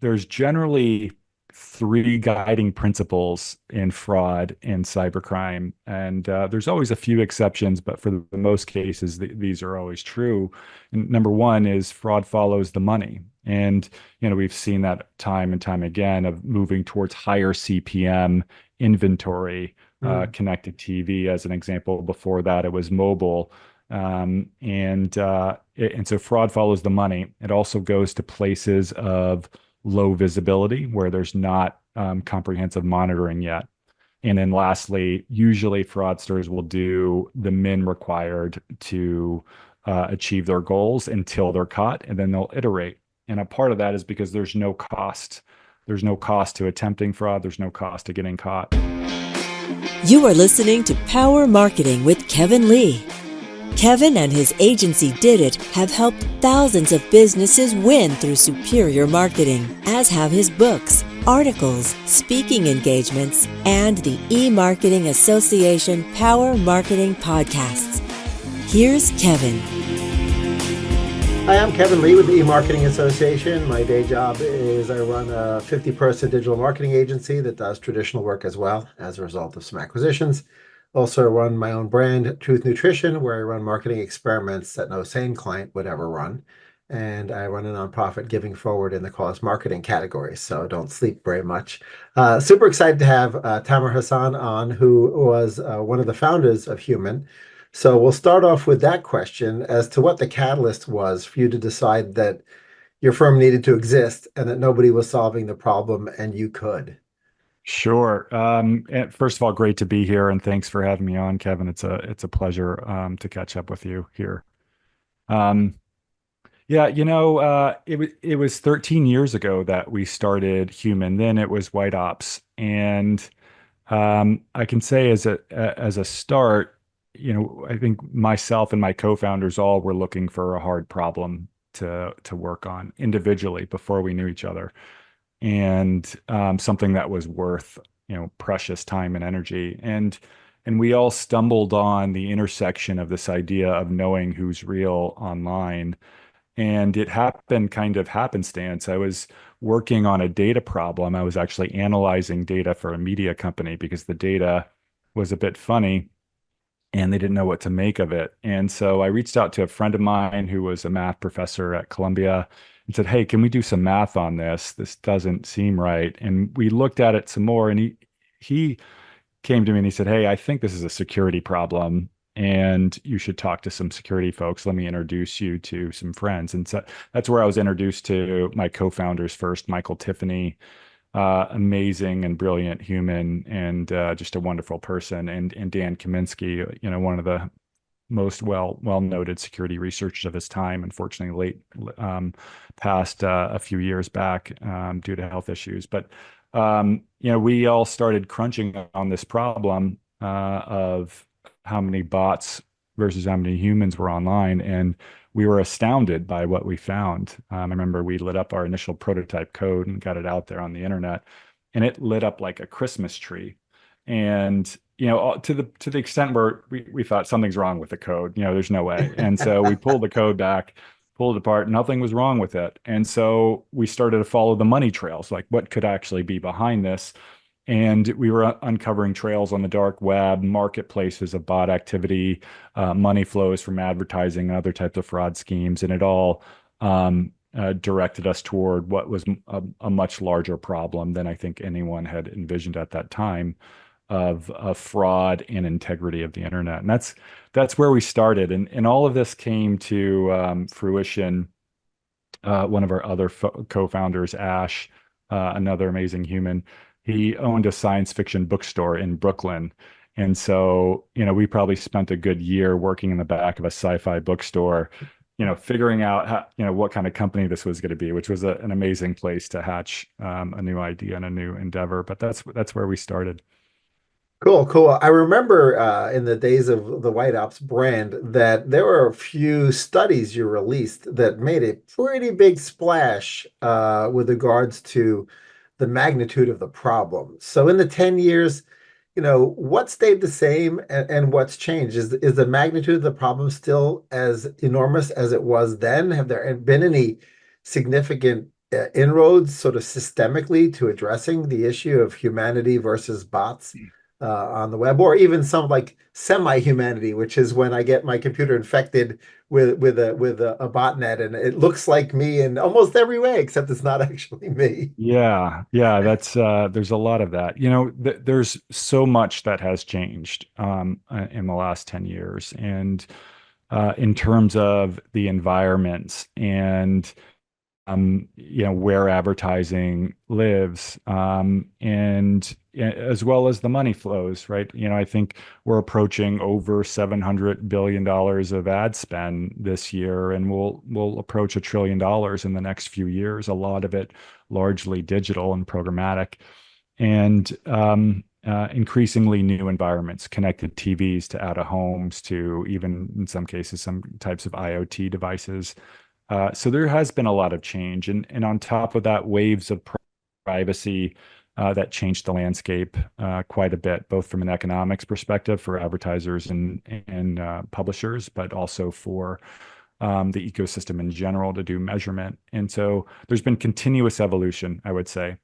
there's generally three guiding principles in fraud and cybercrime, and there's always a few exceptions, but for the most cases, these are always true. And number one is fraud follows the money, and we've seen that time and time again of moving towards higher CPM inventory, Mm. connected TV as an example. Before that, it was mobile. And so fraud follows the money. It also goes to places of low visibility where there's not comprehensive monitoring yet. And then lastly, usually fraudsters will do the min required to achieve their goals until they're caught, and then they'll iterate. And a part of that is because there's no cost. There's no cost to attempting fraud. There's no cost to getting caught. You are listening to Power Marketing with Kevin Lee. Kevin and his agency Did It have helped thousands of businesses win through superior marketing, as have his books, articles, speaking engagements, and the E-Marketing Association Power Marketing podcasts. Here's Kevin. Hi, I'm Kevin Lee with the E-Marketing Association. My day job is I run a 50-person digital marketing agency that does traditional work as well as a result of some acquisitions. Also run my own brand, Truth Nutrition, where I run marketing experiments that no sane client would ever run. And I run a nonprofit giving forward in the cause marketing category, so don't sleep very much. Super excited to have Tamer Hassan on, who was one of the founders of Human. So we'll start off with that question as to what the catalyst was for you to decide that your firm needed to exist and that nobody was solving the problem and you could. Sure. And first of all, great to be here, and thanks for having me on, Kevin. It's a pleasure to catch up with you here. Um, yeah, it was 13 years ago that we started Human. Then it was White Ops, and I can say as a start, I think myself and my co-founders all were looking for a hard problem to work on individually before we knew each other, and something that was worth precious time and energy. And we all stumbled on the intersection of this idea of knowing who's real online, and it happened kind of happenstance. I was working on a data problem. I was actually analyzing data for a media company because the data was a bit funny and they didn't know what to make of it. And so I reached out to a friend of mine who was a math professor at Columbia and said, "Hey, can we do some math on this? This doesn't seem right." And we looked at it some more, and he came to me and he said, "Hey, I think this is a security problem and you should talk to some security folks. Let me introduce you to some friends." And so that's where I was introduced to my co-founders first, Michael Tiffany, amazing and brilliant human, and just a wonderful person, and Dan Kaminsky, one of the most well noted security researchers of his time, unfortunately passed a few years back due to health issues. But we all started crunching on this problem of how many bots versus how many humans were online, and we were astounded by what we found. I remember we lit up our initial prototype code and got it out there on the internet, and it lit up like a Christmas tree. And to the extent where we thought something's wrong with the code, there's no way. And so we pulled the code back, pulled it apart, nothing was wrong with it. And so we started to follow the money trails, like what could actually be behind this. And we were uncovering trails on the dark web, marketplaces of bot activity, money flows from advertising and other types of fraud schemes. And it all directed us toward what was a much larger problem than I think anyone had envisioned at that time, of fraud and integrity of the internet. And that's where we started. And all of this came to fruition. One of our other co-founders, Ash, another amazing human, he owned a science fiction bookstore in Brooklyn. And so, we probably spent a good year working in the back of a sci-fi bookstore, figuring out what kind of company this was going to be, which was an amazing place to hatch a new idea and a new endeavor. But that's where we started. Cool, cool. I remember in the days of the White Ops brand that there were a few studies you released that made a pretty big splash with regards to the magnitude of the problem. So in the 10 years, what stayed the same and what's changed? Is the magnitude of the problem still as enormous as it was then? Have there been any significant inroads sort of systemically to addressing the issue of humanity versus bots on the web, or even some like semi-humanity, which is when I get my computer infected with a botnet and it looks like me in almost every way, except it's not actually me. Yeah, that's there's a lot of that. There's so much that has changed in the last 10 years, and in terms of the environments and where advertising lives, and as well as the money flows, right? I think we're approaching over $700 billion of ad spend this year, and we'll approach $1 trillion in the next few years. A lot of it largely digital and programmatic, and increasingly new environments, connected TVs to out of homes to even in some cases some types of IoT devices. So there has been a lot of change, and on top of that, waves of privacy that changed the landscape quite a bit, both from an economics perspective for advertisers and publishers, but also for the ecosystem in general to do measurement. And so there's been continuous evolution, I would say.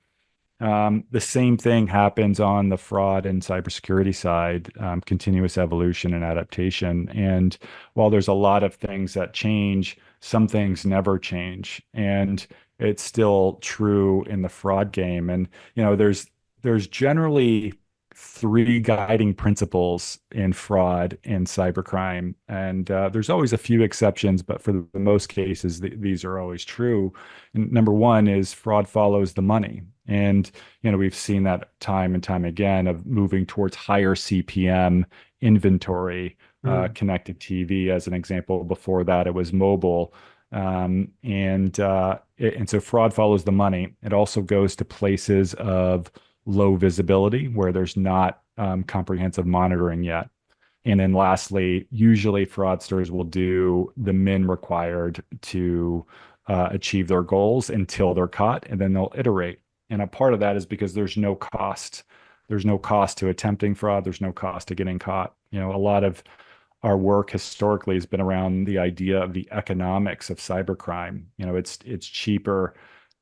The same thing happens on the fraud and cybersecurity side, continuous evolution and adaptation. And while there's a lot of things that change, some things never change. And it's still true in the fraud game. And there's generally three guiding principles in fraud and cybercrime. And there's always a few exceptions, but for the most cases, these are always true. And number one is fraud follows the money. And we've seen that time and time again of moving towards higher CPM inventory, connected TV as an example. Before that, it was mobile. And so fraud follows the money. It also goes to places of low visibility where there's not comprehensive monitoring yet. And then lastly, usually fraudsters will do the min required to achieve their goals until they're caught, and then they'll iterate. And a part of that is because there's no cost. There's no cost to attempting fraud. There's no cost to getting caught. A lot of our work historically has been around the idea of the economics of cybercrime. It's cheaper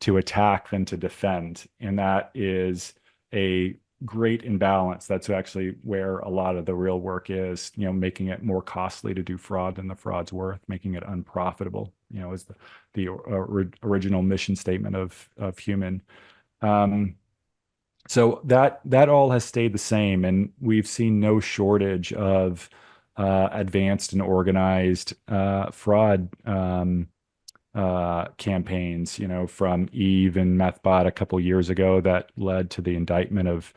to attack than to defend, and that is a great imbalance. That's actually where a lot of the real work is. Making it more costly to do fraud than the fraud's worth, making it unprofitable. Is the original mission statement of human. So that all has stayed the same, and we've seen no shortage of advanced and organized fraud campaigns, from Eve and Methbot a couple years ago that led to the indictment of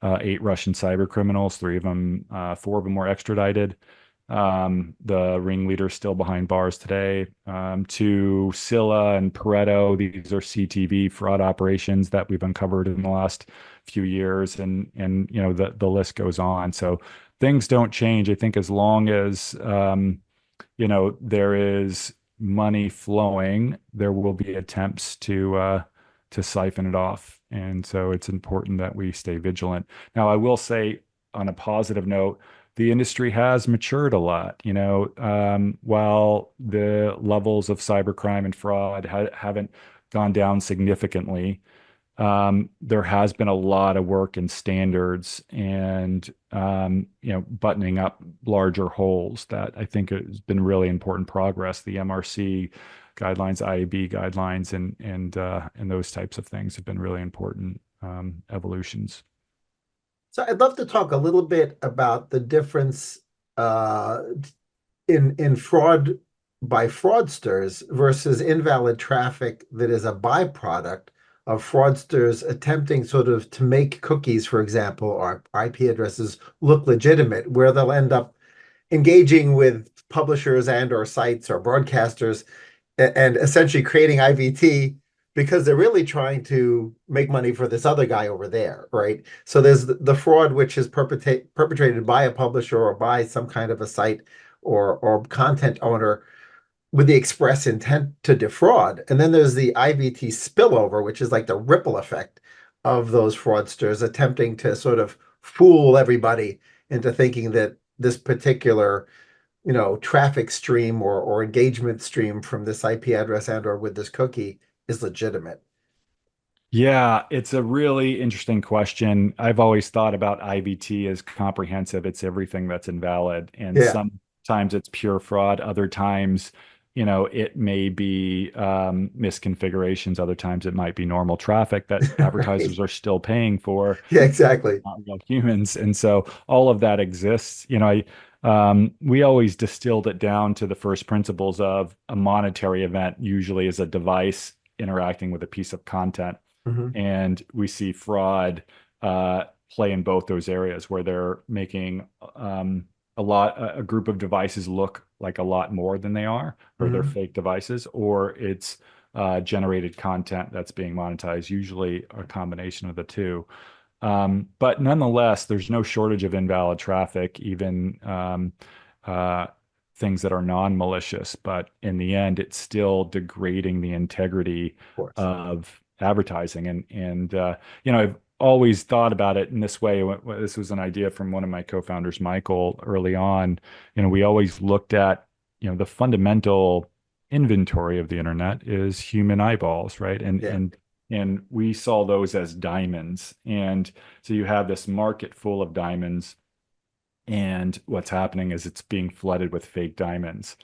8 Russian cyber criminals. 4 of them were extradited. The ringleader is still behind bars today. To Scylla and Pareto, these are CTV fraud operations that we've uncovered in the last few years, and the list goes on. So things don't change. I think as long as there is money flowing, there will be attempts to siphon it off. And so it's important that we stay vigilant. Now, I will say, on a positive note, the industry has matured a lot. While the levels of cybercrime and fraud haven't gone down significantly, there has been a lot of work in standards and buttoning up larger holes that I think has been really important progress. The MRC guidelines, IAB guidelines, and those types of things have been really important evolutions. So I'd love to talk a little bit about the difference in fraud by fraudsters versus invalid traffic that is a byproduct of fraudsters attempting sort of to make cookies, for example, or IP addresses look legitimate, where they'll end up engaging with publishers and or sites or broadcasters and essentially creating IVT because they're really trying to make money for this other guy over there, right? So there's the fraud which is perpetrated by a publisher or by some kind of a site or content owner with the express intent to defraud. And then there's the IVT spillover, which is like the ripple effect of those fraudsters attempting to sort of fool everybody into thinking that this particular traffic stream or engagement stream from this IP address and or with this cookie is legitimate? Yeah, it's a really interesting question. I've always thought about IVT as comprehensive. It's everything that's invalid. And Yeah, sometimes it's pure fraud. Other times, it may be misconfigurations. Other times it might be normal traffic that right. advertisers are still paying for, Yeah, exactly. not real humans. And so all of that exists. We always distilled it down to the first principles of a monetary event, usually is a device interacting with a piece of content. Hmm. And we see fraud play in both those areas where they're making a group of devices look like a lot more than they are, or they're Hmm. fake devices, or it's generated content that's being monetized, usually a combination of the two. But nonetheless, there's no shortage of invalid traffic, even uh, things that are non-malicious. But in the end, it's still degrading the integrity Of course. of advertising. I've always thought about it in this way. This was an idea from one of my co-founders, Michael, early on. We always looked at, the fundamental inventory of the internet is human eyeballs, right? And Yeah. and and we saw those as diamonds. And so you have this market full of diamonds, and what's happening is it's being flooded with fake diamonds.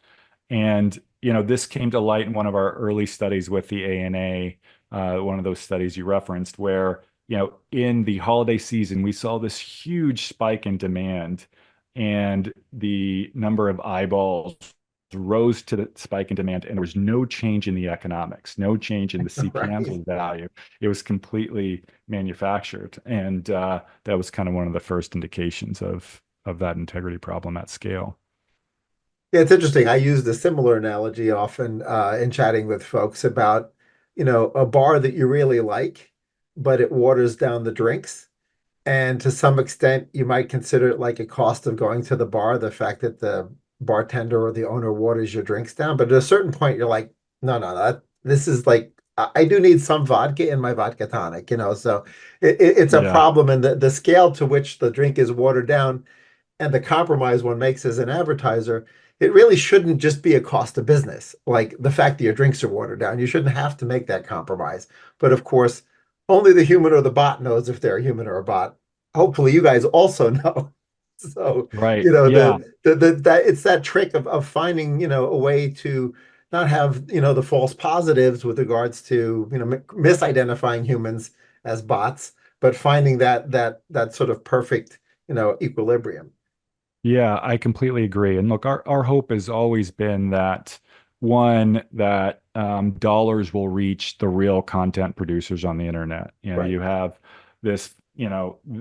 And this came to light in one of our early studies with the ANA, one of those studies you referenced, where in the holiday season we saw this huge spike in demand, and the number of eyeballs rose to the spike in demand, and there was no change in the economics, no change in the CPMs Right. or value. It was completely manufactured, and that was kind of one of the first indications of that integrity problem at scale. Yeah, it's interesting. I use the similar analogy often in chatting with folks about, a bar that you really like, but it waters down the drinks. And to some extent, you might consider it like a cost of going to the bar, the fact that the bartender or the owner waters your drinks down. But at a certain point, you're like, no, no, this is like, I do need some vodka in my vodka tonic, so it's a Yeah, problem. And the scale to which the drink is watered down and the compromise one makes as an advertiser, it really shouldn't just be a cost of business. Like the fact that your drinks are watered down, you shouldn't have to make that compromise. But of course, only the human or the bot knows if they're a human or a bot. Hopefully, you guys also know. So, right. Yeah. that it's that trick of finding, a way to not have, the false positives with regards to, misidentifying humans as bots, but finding that sort of perfect, equilibrium. Yeah, I completely agree. And look, our hope has always been that one, that dollars will reach the real content producers on the internet. Right. You have this,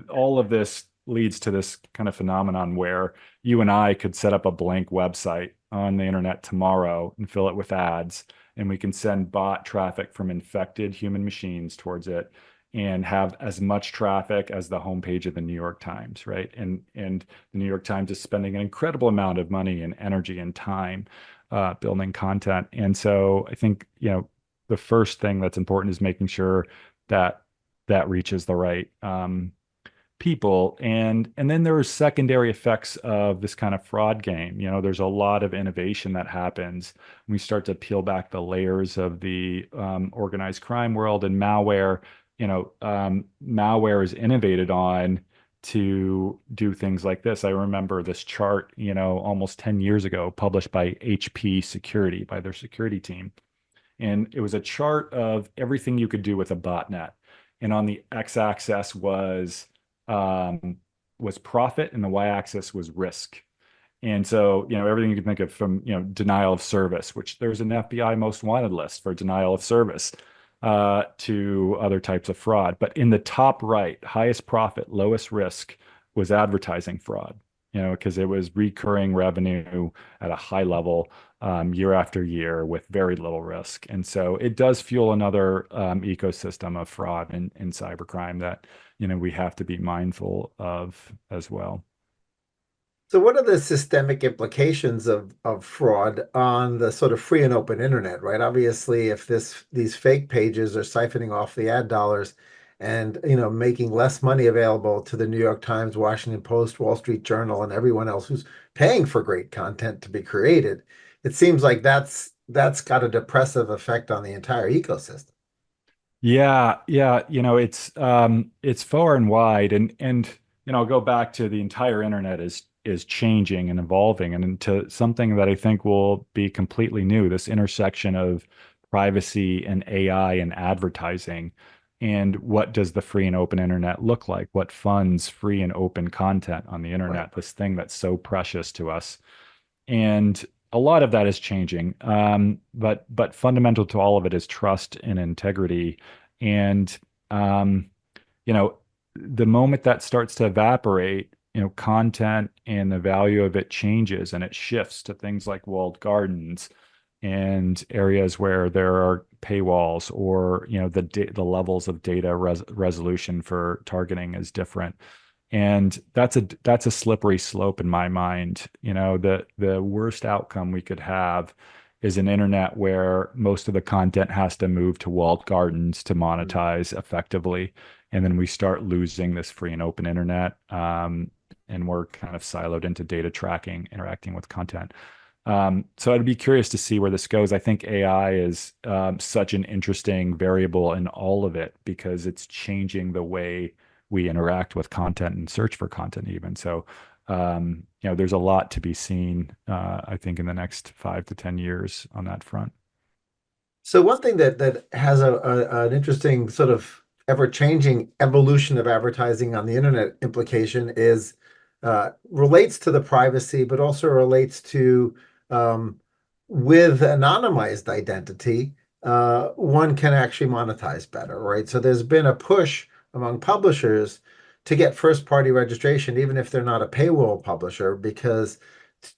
all of this leads to this kind of phenomenon where you and I could set up a blank website on the internet tomorrow and fill it with ads, and we can send bot traffic from infected human machines towards it and have as much traffic as the homepage of the New York Times, right? And the New York Times is spending an incredible amount of money and energy and time building content. And so I think, the first thing that's important is making sure that that reaches the right people. And then there are secondary effects of this kind of fraud game. There's a lot of innovation that happens when we start to peel back the layers of the organized crime world and malware. Malware is innovated on to do things like this. I remember this chart, almost 10 years ago, published by HP Security, by their security team. And it was a chart of everything you could do with a botnet. And on the x-axis was profit, and the y-axis was risk. And so, everything you can think of, from, denial of service, which there's an FBI most wanted list for denial of service, to other types of fraud. But in the top right, highest profit, lowest risk, was advertising fraud, because it was recurring revenue at a high level, year after year with very little risk. And so it does fuel another ecosystem of fraud and cybercrime that, we have to be mindful of as well. So what are the systemic implications of fraud on the sort of free and open internet, right? Obviously, if these fake pages are siphoning off the ad dollars and, making less money available to the New York Times, Washington Post, Wall Street Journal, and everyone else who's paying for great content to be created, it seems like that's that's got a depressive effect on the entire ecosystem. Yeah, yeah, it's far and wide, and I'll go back to the entire internet is changing and evolving and into something that I think will be completely new, this intersection of privacy and AI and advertising. And what does the free and open internet look like? What funds free and open content on the Right. internet, this thing that's so precious to us? And a lot of that is changing. But fundamental to all of it is trust and integrity. And um, you know, the moment that starts to evaporate, content and the value of it changes and it shifts to things like walled gardens and areas where there are paywalls, or the levels of data resolution for targeting is different. And that's a slippery slope in my mind. The worst outcome we could have is an internet where most of the content has to move to walled gardens to monetize effectively, and then we start losing this free and open internet, and we're kind of siloed into data tracking, interacting with content. So I'd be curious to see where this goes. I think AI is such an interesting variable in all of it because it's changing the way we interact with content and search for content even. So, there's a lot to be seen, I think, in the next 5 to 10 years on that front. So one thing that has an interesting sort of ever-changing evolution of advertising on the internet implication is relates to the privacy, but also relates to um, with anonymized identity, one can actually monetize better, right? So there's been a push among publishers to get first-party registration, even if they're not a paywall publisher, because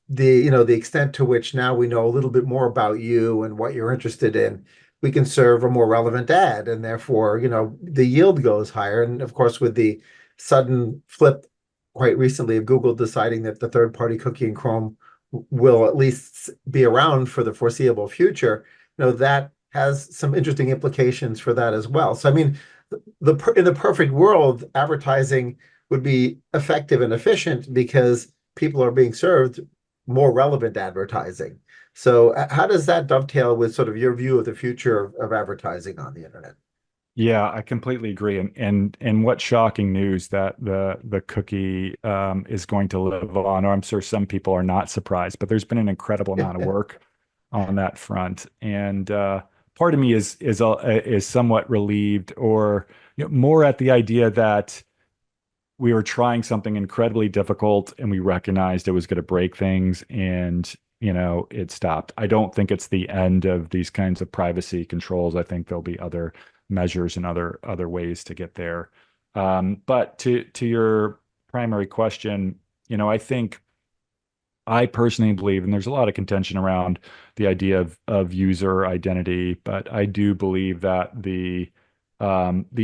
the extent to which now we know a little bit more about you and what you're interested in, we can serve a more relevant ad, and therefore, the yield goes higher. And of course, with the sudden flip quite recently of Google deciding that the third-party cookie in Chrome will at least be around for the foreseeable future, that has some interesting implications for that as well. So, I mean, in the perfect world, advertising would be effective and efficient because people are being served more relevant advertising. So how does that dovetail with sort of your view of the future of advertising on the internet? Yeah, I completely agree. And what shocking news that the cookie is going to live on. I'm sure some people are not surprised, but there's been an incredible amount of work on that front. And part of me is somewhat relieved, or more at the idea that we were trying something incredibly difficult and we recognized it was going to break things, and it stopped. I don't think it's the end of these kinds of privacy controls. I think there'll be other measures and other ways to get there. But to your primary question, I think I personally believe, and there's a lot of contention around the idea of user identity, but I do believe that the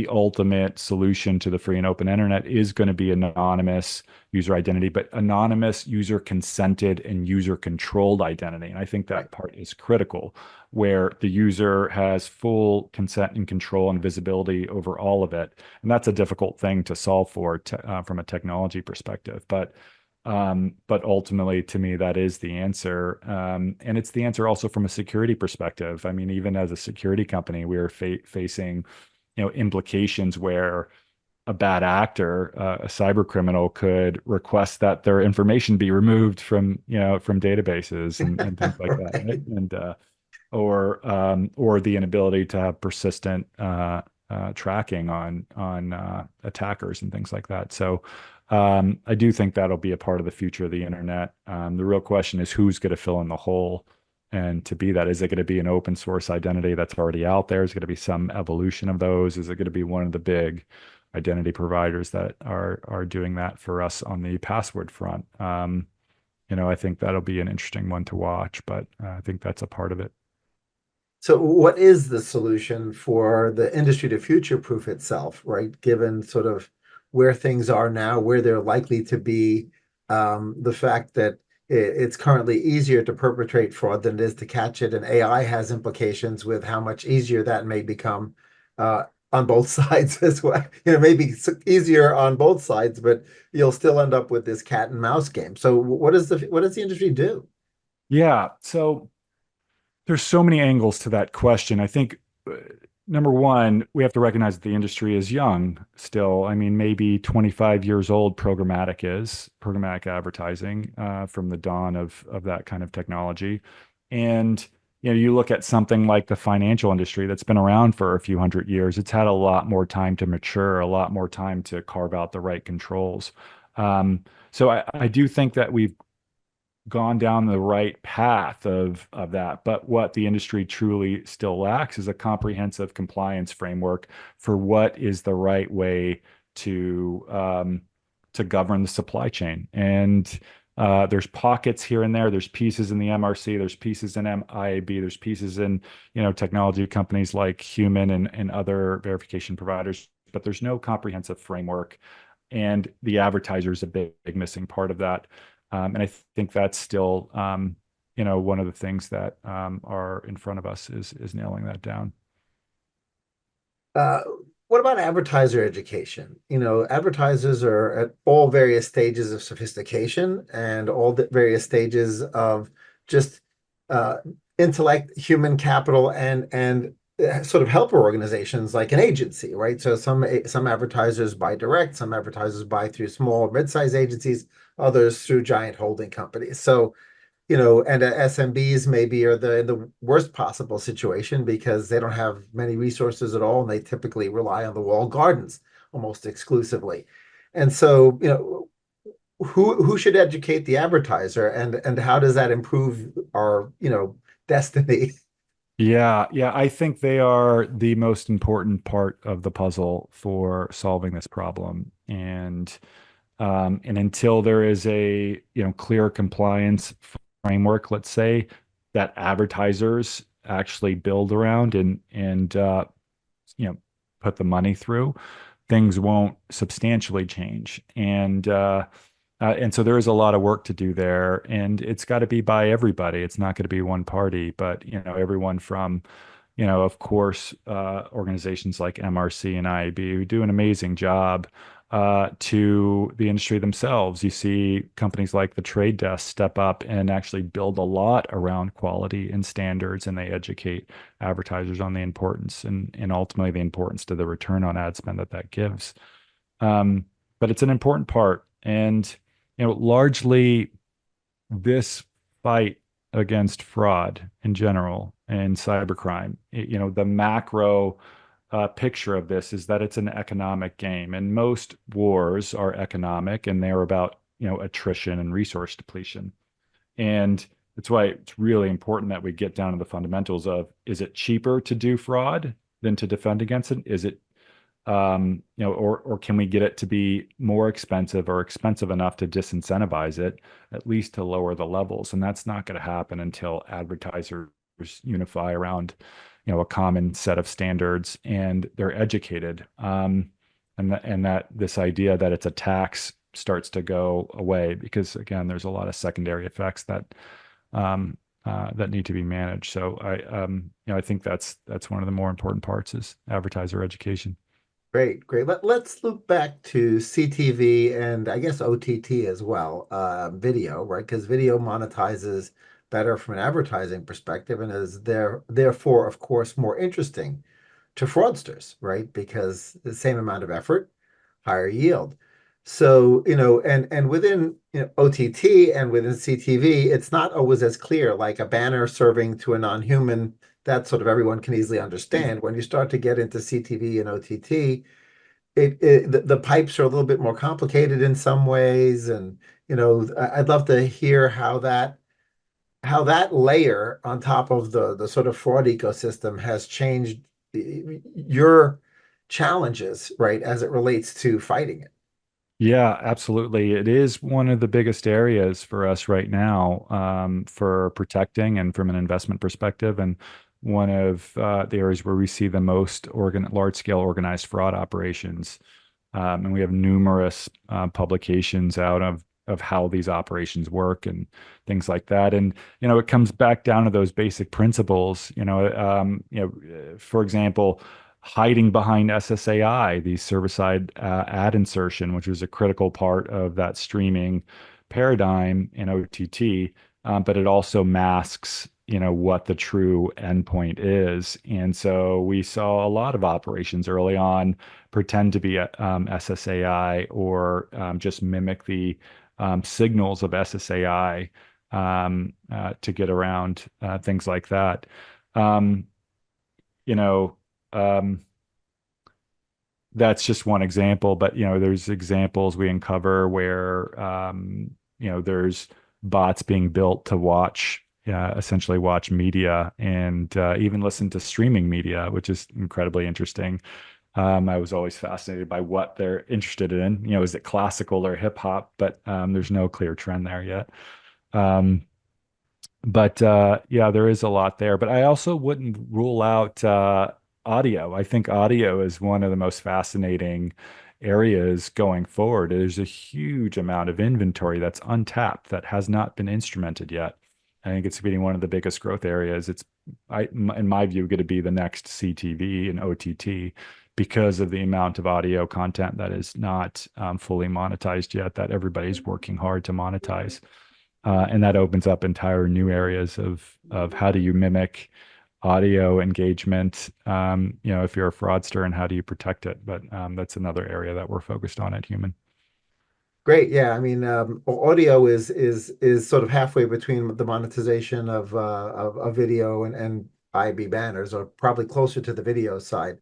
ultimate solution to the free and open internet is going to be anonymous user identity, but anonymous user consented and user controlled identity. And I think Right. that part is critical, where the user has full consent and control and visibility over all of it. And that's a difficult thing to solve for from a technology perspective. But ultimately, to me, that is the answer. And it's the answer also from a security perspective. I mean, even as a security company, we are facing implications where a bad actor, a cyber criminal, could request that their information be removed from databases and things like that, Right. right? And or the inability to have persistent tracking on attackers and things like that. So I do think that'll be a part of the future of the internet. The real question is who's going to fill in the hole. And to be that, is it going to be an open source identity that's already out there? Is it going to be some evolution of those? Is it going to be one of the big identity providers that are doing that for us on the password front? I think that'll be an interesting one to watch, but I think that's a part of it. So what is the solution for the industry to future-proof itself, right? Given sort of where things are now, where they're likely to be, the fact that it's currently easier to perpetrate fraud than it is to catch it, and AI has implications with how much easier that may become uh, on both sides as well. Maybe easier on both sides, but you'll still end up with this cat and mouse game. So what does the industry do? Yeah. So There's so many angles to that question. I think number one, we have to recognize that the industry is young still. I mean, maybe 25 years old programmatic advertising from the dawn of that kind of technology. And you look at something like the financial industry that's been around for a few hundred years. It's had a lot more time to mature, a lot more time to carve out the right controls. So I do think that we've gone down the right path of that. But what the industry truly still lacks is a comprehensive compliance framework for what is the right way to govern the supply chain. And there's pockets here and there. There's pieces in the MRC. There's pieces in IAB. There's pieces in technology companies like Human and other verification providers. But there's no comprehensive framework, and the advertiser is a big missing part of that. And I think that's still, one of the things that are in front of us is nailing that down. Uh, what about advertiser education? Advertisers are at all various stages of sophistication and all the various stages of just uh, intellect, human capital, and sort of helper organizations like an agency, right? So some advertisers buy direct, some advertisers buy through small, mid-sized agencies, others through giant holding companies. So and SMBs maybe are in the worst possible situation because they don't have many resources at all, and they typically rely on the walled gardens almost exclusively. And so, who should educate the advertiser, and how does that improve our, destiny? Yeah, I think they are the most important part of the puzzle for solving this problem. And until there is a clear compliance framework, let's say, that advertisers actually build around and you know put the money through, things won't substantially change. And so there is a lot of work to do there, and it's got to be by everybody. It's not going to be one party, but everyone from of course, organizations like MRC and IAB who do an amazing job, to the industry themselves. You see companies like the Trade Desk step up and actually build a lot around quality and standards, and they educate advertisers on the importance and ultimately the importance to the return on ad spend that gives. But it's an important part, and largely this fight against fraud in general and cybercrime, the macro picture of this is that it's an economic game, and most wars are economic, and they're about attrition and resource depletion. And that's why it's really important that we get down to the fundamentals of, is it cheaper to do fraud than to defend against it? Is it or can we get it to be more expensive or expensive enough to disincentivize it, at least to lower the levels? And that's not going to happen until advertisers unify around, a common set of standards, and they're educated. And that this idea that it's a tax starts to go away, because again, there's a lot of secondary effects that need to be managed. So I think that's one of the more important parts, is advertiser education. Great, great. Let's look back to CTV and I guess OTT as well, video, right? Because video monetizes better from an advertising perspective and is therefore, of course, more interesting to fraudsters, right? Because the same amount of effort, higher yield. So, and within OTT and within CTV, it's not always as clear, like a banner serving to a non-human, that sort of everyone can easily understand. When you start to get into CTV and OTT, the pipes are a little bit more complicated in some ways. And, I'd love to hear how that layer on top of the sort of fraud ecosystem has changed your challenges, right, as it relates to fighting it. Yeah, absolutely. It is one of the biggest areas for us right now, for protecting and from an investment perspective, and one of the areas where we see the most large-scale organized fraud operations. And we have numerous publications out of how these operations work and things like that. And it comes back down to those basic principles. For example, hiding behind SSAI, the server-side ad insertion, which was a critical part of that streaming paradigm in OTT, but it also masks what the true endpoint is. And so we saw a lot of operations early on pretend to be SSAI or just mimic the signals of SSAI to get around things like that. Um, you know, um, that's just one example, but there's examples we uncover where there's bots being built to essentially watch media and even listen to streaming media, which is incredibly interesting. I was always fascinated by what they're interested in. Is it classical or hip hop? But there's no clear trend there yet. Um, but yeah, there is a lot there. But I also wouldn't rule out audio. I think audio is one of the most fascinating areas going forward. There's a huge amount of inventory that's untapped that has not been instrumented yet. I think it's being one of the biggest growth areas. In my view, going to be the next CTV and OTT because of the amount of audio content that is not fully monetized yet, that everybody's working hard to monetize. And that opens up entire new areas of how do you mimic audio engagement, if you're a fraudster, and how do you protect it? But that's another area that we're focused on at Human. Great. Yeah. I mean, audio is sort of halfway between the monetization of video and IB banners, or probably closer to the video side.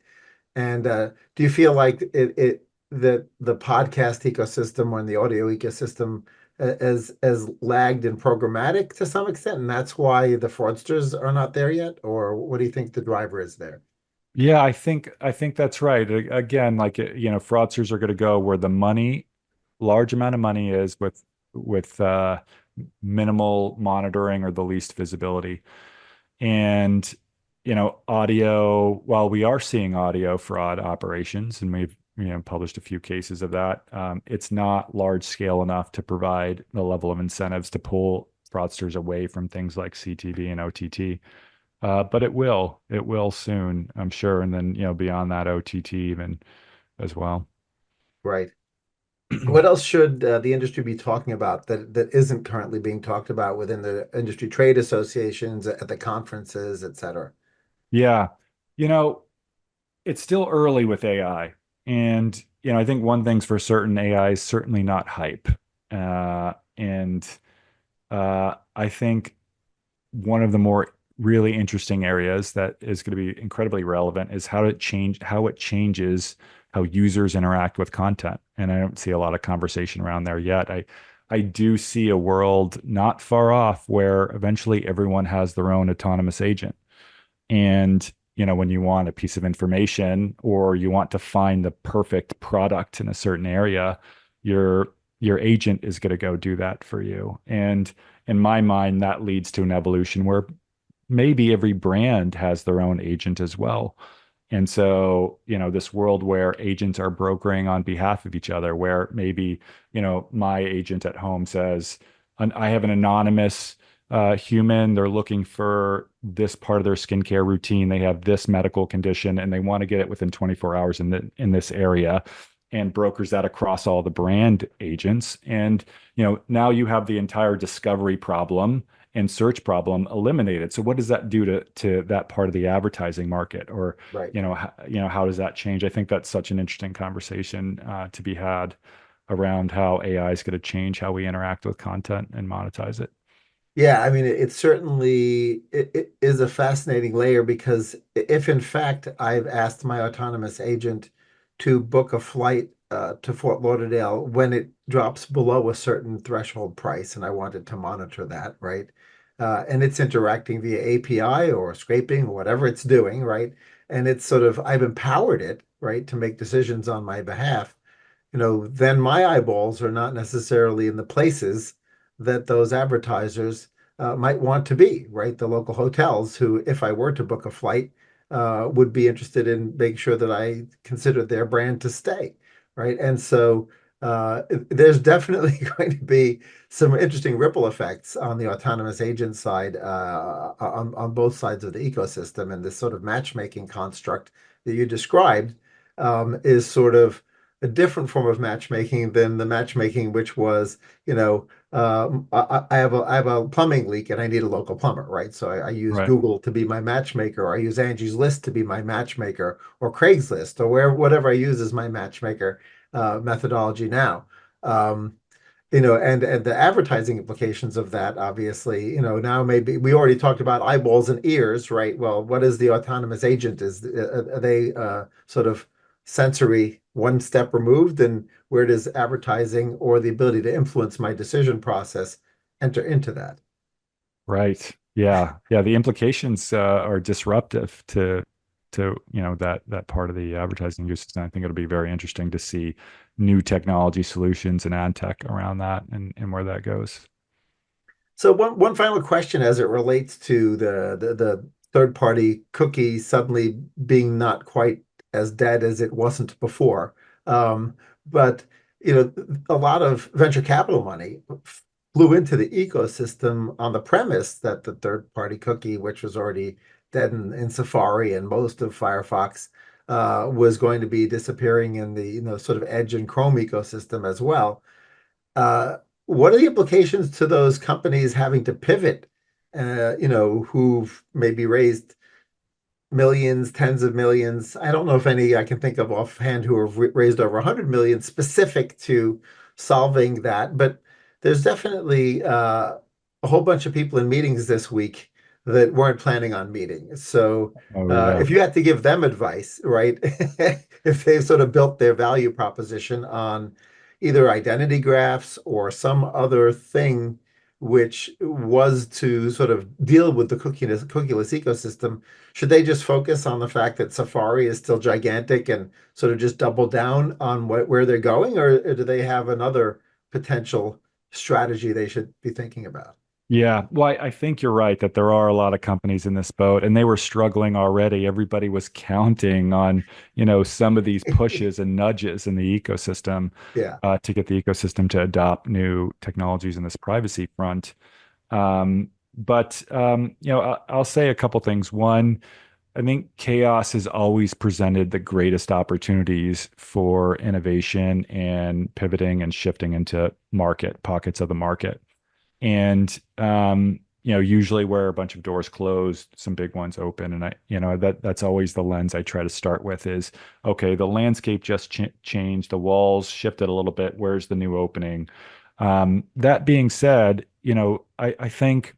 And do you feel like it that the podcast ecosystem or the audio ecosystem as lagged in programmatic to some extent, and that's why the fraudsters are not there yet? Or what do you think the driver is there? Yeah, I think that's right. Again, like fraudsters are going to go where the large amount of money is with minimal monitoring or the least visibility. And audio, while we are seeing audio fraud operations, and we've published a few cases of that, it's not large scale enough to provide the level of incentives to pull fraudsters away from things like CTV and OTT. But it will soon, I'm sure. And then beyond that, OTT even as well. Right. What else should the industry be talking about that isn't currently being talked about within the industry trade associations, at the conferences, et cetera? Yeah. You know, it's still early with AI. And, I think one thing's for certain, AI is certainly not hype. And I think one of the more really interesting areas that is going to be incredibly relevant is how it changes how users interact with content. And I don't see a lot of conversation around there yet. I do see a world not far off where eventually everyone has their own autonomous agent. And, when you want a piece of information or you want to find the perfect product in a certain area, your agent is going to go do that for you. And in my mind, that leads to an evolution where maybe every brand has their own agent as well. And so, this world where agents are brokering on behalf of each other, where maybe, my agent at home says, I have an anonymous human, they're looking for this part of their skincare routine. They have this medical condition and they want to get it within 24 hours in this area, and brokers that across all the brand agents. And, now you have the entire discovery problem and search problem eliminated. So what does that do to that part of the advertising market? Or, Right. how does that change? I think that's such an interesting conversation to be had around how AI is going to change how we interact with content and monetize it. Yeah, I mean, it certainly it is a fascinating layer, because if in fact I've asked my autonomous agent to book a flight to Fort Lauderdale when it drops below a certain threshold price, and I wanted to monitor that, right? And it's interacting via API or scraping or whatever it's doing, right? And it's sort of, I've empowered it, right, to make decisions on my behalf. Then my eyeballs are not necessarily in the places that those advertisers might want to be, right? The local hotels who, if I were to book a flight, would be interested in making sure that I consider their brand to stay, right? And so there's definitely going to be some interesting ripple effects on the autonomous agent side, on both sides of the ecosystem. And this sort of matchmaking construct that you described is sort of a different form of matchmaking than the matchmaking which was, I have a plumbing leak and I need a local plumber, right? So I use Right. Google to be my matchmaker, or I use Angie's List to be my matchmaker, or Craigslist, or whatever I use as my matchmaker methodology now. Um, and the advertising implications of that, obviously, now maybe we already talked about eyeballs and ears, right? Well, what is the autonomous agent? Are they sort of sensory one step removed? And where does advertising or the ability to influence my decision process enter into that? Right. Yeah. Yeah. The implications are disruptive to that part of the advertising ecosystem. I think it'll be very interesting to see new technology solutions and ad tech around that and where that goes. So one final question as it relates to the third party cookie suddenly being not quite as dead as it wasn't before. Um, but a lot of venture capital money flew into the ecosystem on the premise that the third party cookie, which was already dead in Safari and most of Firefox, was going to be disappearing in the sort of Edge and Chrome ecosystem as well. Uh, what are the implications to those companies having to pivot, who've maybe raised millions, tens of millions? I don't know if any I can think of offhand who have raised over 100 million specific to solving that, but there's definitely a whole bunch of people in meetings this week that weren't planning on meeting. So Oh yeah. if you had to give them advice, right, if they've sort of built their value proposition on either identity graphs or some other thing which was to sort of deal with the cookieless ecosystem, should they just focus on the fact that Safari is still gigantic and sort of just double down on where they're going, or do they have another potential strategy they should be thinking about? Yeah, well, I think you're right that there are a lot of companies in this boat, and they were struggling already. Everybody was counting on, some of these pushes and nudges in the ecosystem Yeah. to get the ecosystem to adopt new technologies in this privacy front. But I'll say a couple things. One, I think chaos has always presented the greatest opportunities for innovation and pivoting and shifting into market pockets of the market. And usually where a bunch of doors closed, some big ones open. And that's always the lens I try to start with is, okay, the landscape just changed, the walls shifted a little bit. Where's the new opening? That being said, I think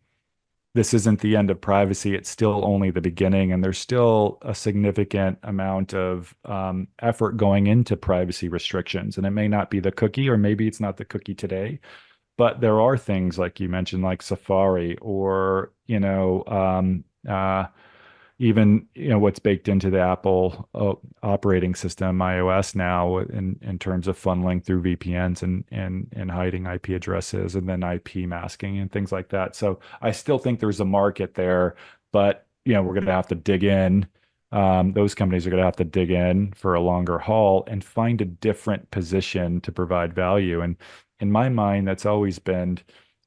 this isn't the end of privacy. It's still only the beginning, and there's still a significant amount of effort going into privacy restrictions. And it may not be the cookie, or maybe it's not the cookie today, but there are things like you mentioned, like Safari, or even what's baked into the Apple operating system, iOS now, in terms of funneling through VPNs and hiding IP addresses and then IP masking and things like that. So I still think there's a market there, but we're going to have to dig in. Those companies are going to have to dig in for a longer haul and find a different position to provide value. And in my mind, that's always been,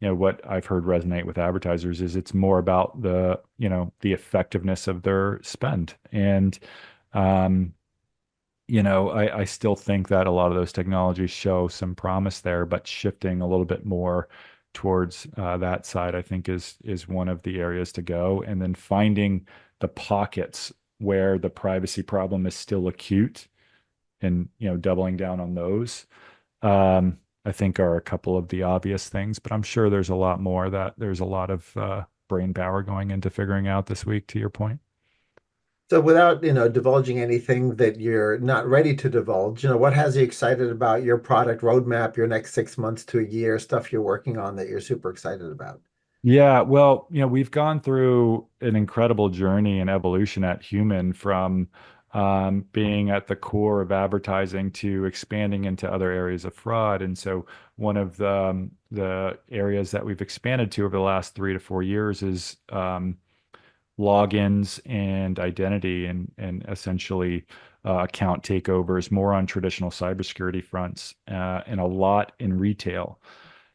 what I've heard resonate with advertisers is it's more about the effectiveness of their spend. And, I still think that a lot of those technologies show some promise there, but shifting a little bit more towards that side, I think is one of the areas to go. And then finding the pockets where the privacy problem is still acute and, doubling down on those. I think are a couple of the obvious things, but I'm sure there's a lot more that there's a lot of brain power going into figuring out this week, to your point. So without, divulging anything that you're not ready to divulge, what has you excited about your product roadmap, your next 6 months to a year, stuff you're working on that you're super excited about? Yeah, well, we've gone through an incredible journey and evolution at Human from being at the core of advertising to expanding into other areas of fraud. And so, one of the areas that we've expanded to over the last 3 to 4 years is logins and identity and essentially account takeovers, more on traditional cybersecurity fronts, and a lot in retail.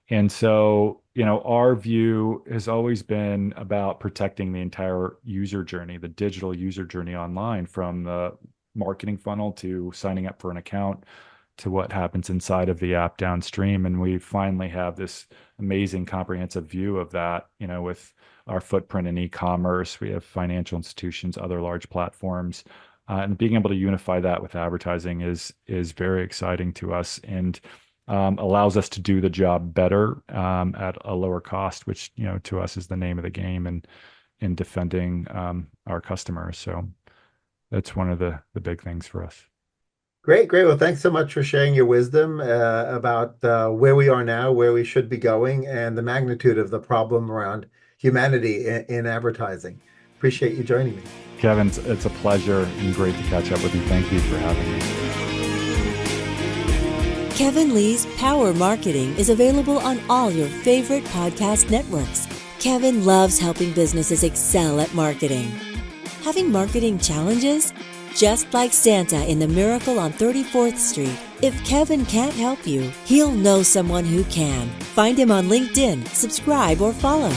And so, our view has always been about protecting the entire user journey, the digital user journey online, from the marketing funnel to signing up for an account to what happens inside of the app downstream. And we finally have this amazing comprehensive view of that, with our footprint in e-commerce. We have financial institutions, other large platforms, and being able to unify that with advertising is very exciting to us, and allows us to do the job better at a lower cost, which to us is the name of the game and in defending our customers. So that's one of the big things for us. Great, great. Well, thanks so much for sharing your wisdom about where we are now, where we should be going, and the magnitude of the problem around humanity in advertising. Appreciate you joining me. Kevin, it's a pleasure and great to catch up with you. Thank you for having me. Kevin Lee's Power Marketing is available on all your favorite podcast networks. Kevin loves helping businesses excel at marketing. Having marketing challenges? Just like Santa in The Miracle on 34th Street, if Kevin can't help you, he'll know someone who can. Find him on LinkedIn, subscribe, or follow.